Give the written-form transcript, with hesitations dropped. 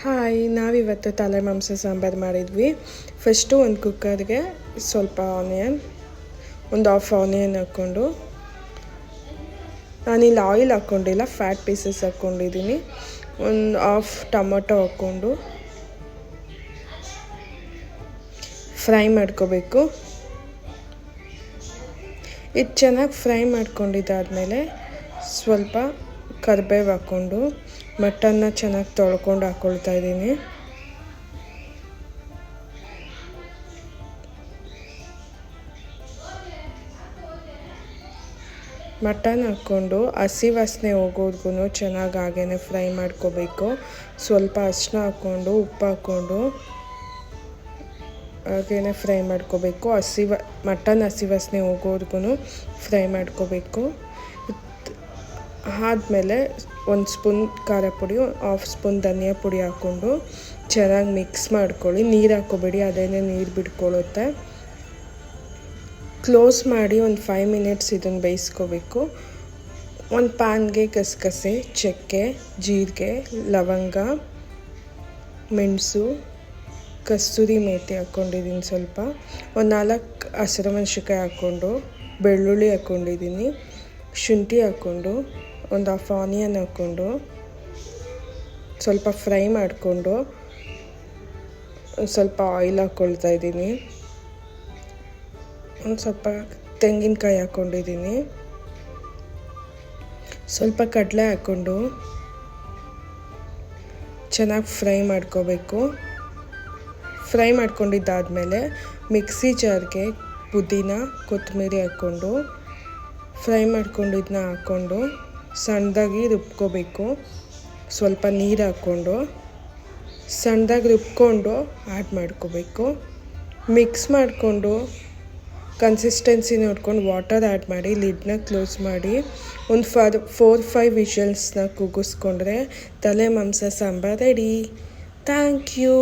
Hi, ನಾವಿವತ್ತು ತಲೆ ಮಾಂಸ ಸಾಂಬಾರು ಮಾಡಿದ್ವಿ. ಫಸ್ಟು ಒಂದು ಕುಕ್ಕರ್ಗೆ ಸ್ವಲ್ಪ ಒಂದು ಹಾಫ್ ಆನಿಯನ್ ಹಾಕ್ಕೊಂಡು, ನಾನಿಲ್ಲಿ ಆಯಿಲ್ ಹಾಕ್ಕೊಂಡಿಲ್ಲ, ಫ್ಯಾಟ್ ಪೀಸಸ್ ಹಾಕ್ಕೊಂಡಿದ್ದೀನಿ. ಒಂದು ಹಾಫ್ ಟೊಮೊಟೊ ಹಾಕ್ಕೊಂಡು ಫ್ರೈ ಮಾಡ್ಕೋಬೇಕು. ಇದು ಚೆನ್ನಾಗಿ ಫ್ರೈ ಮಾಡ್ಕೊಂಡಿದ್ದಾದಮೇಲೆ ಸ್ವಲ್ಪ ಕರಿಬೇವು ಹಾಕ್ಕೊಂಡು ಮಟನ್ನ ಚೆನ್ನಾಗಿ ತೊಳ್ಕೊಂಡು ಹಾಕ್ಕೊಳ್ತಾ ಇದ್ದೀನಿ. ಮಟನ್ ಹಾಕ್ಕೊಂಡು ಹಸಿ ವಾಸನೆ ಹೋಗೋದ್ಗೂ ಚೆನ್ನಾಗಿ ಹಾಗೇ ಫ್ರೈ ಮಾಡ್ಕೋಬೇಕು. ಸ್ವಲ್ಪ ಅರಿಶಿನ ಹಾಕ್ಕೊಂಡು ಉಪ್ಪು ಹಾಕ್ಕೊಂಡು ಹಾಗೇ ಫ್ರೈ ಮಾಡ್ಕೋಬೇಕು. ಮಟನ್ ಹಸಿ ವಾಸನೆ ಹೋಗೋದ್ಗೂ ಫ್ರೈ ಮಾಡ್ಕೋಬೇಕು. ಆದಮೇಲೆ ಒಂದು ಸ್ಪೂನ್ ಖಾರ ಪುಡಿ, ಹಾಫ್ ಸ್ಪೂನ್ ಧನಿಯಾ ಪುಡಿ ಹಾಕ್ಕೊಂಡು ಚೆನ್ನಾಗಿ ಮಿಕ್ಸ್ ಮಾಡ್ಕೊಳ್ಳಿ. ನೀರು ಹಾಕ್ಕೋಬೇಡಿ, ಅದೇನೇ ನೀರು ಬಿಟ್ಕೊಳ್ಳುತ್ತೆ. ಕ್ಲೋಸ್ ಮಾಡಿ ಒಂದು 5 ಮಿನಿಟ್ಸ್ ಇದನ್ನು ಬೇಯಿಸ್ಕೋಬೇಕು. ಒಂದು ಪ್ಯಾನ್ಗೆ ಗಸಗಸೆ, ಚಕ್ಕೆ, ಜೀರಿಗೆ, ಲವಂಗ, ಮೆಣಸು, ಕಸ್ತೂರಿ ಮೇಥಿ ಹಾಕ್ಕೊಂಡಿದ್ದೀನಿ. ಸ್ವಲ್ಪ ಒಂದು 4 ಹಸಿರುಮೆಣ್ಸಿನ್ಕಾಯಿ ಹಾಕ್ಕೊಂಡು, ಬೆಳ್ಳುಳ್ಳಿ ಹಾಕ್ಕೊಂಡಿದ್ದೀನಿ, ಶುಂಠಿ ಹಾಕ್ಕೊಂಡು, ಒಂದು ಹಾಫ್ ಆನಿಯನ್ ಹಾಕ್ಕೊಂಡು ಸ್ವಲ್ಪ ಫ್ರೈ ಮಾಡಿಕೊಂಡು ಸ್ವಲ್ಪ ಆಯಿಲ್ ಹಾಕ್ಕೊಳ್ತಾ ಇದ್ದೀನಿ. ಒಂದು ಸ್ವಲ್ಪ ತೆಂಗಿನಕಾಯಿ ಹಾಕ್ಕೊಂಡಿದ್ದೀನಿ. ಸ್ವಲ್ಪ ಕಡಲೆ ಹಾಕ್ಕೊಂಡು ಚೆನ್ನಾಗಿ ಫ್ರೈ ಮಾಡ್ಕೋಬೇಕು. ಫ್ರೈ ಮಾಡ್ಕೊಂಡಿದ್ದಾದಮೇಲೆ ಮಿಕ್ಸಿ ಜಾರ್ಗೆ ಪುದೀನ, ಕೊತ್ತಂಬರಿ ಹಾಕ್ಕೊಂಡು ಫ್ರೈ ಮಾಡ್ಕೊಂಡಿದ್ದನ್ನ ಹಾಕ್ಕೊಂಡು ಸಣ್ಣದಾಗಿ ರುಬ್ಕೋಬೇಕು. ಸ್ವಲ್ಪ ನೀರು ಹಾಕ್ಕೊಂಡು ಸಣ್ಣದಾಗಿ ರುಬ್ಕೊಂಡು ಆ್ಯಡ್ ಮಾಡ್ಕೋಬೇಕು. ಮಿಕ್ಸ್ ಮಾಡಿಕೊಂಡು ಕನ್ಸಿಸ್ಟೆನ್ಸಿ ನೋಡ್ಕೊಂಡು ವಾಟರ್ ಆ್ಯಡ್ ಮಾಡಿ ಲಿಡ್ನ ಕ್ಲೋಸ್ ಮಾಡಿ ಒಂದು 4-5 ವಿಷಲ್ಸ್ನ ಕೂಗಿಸ್ಕೊಂಡ್ರೆ ತಲೆ ಮಾಂಸ ಸಾಂಬಾರು ರೆಡಿ. Thank you.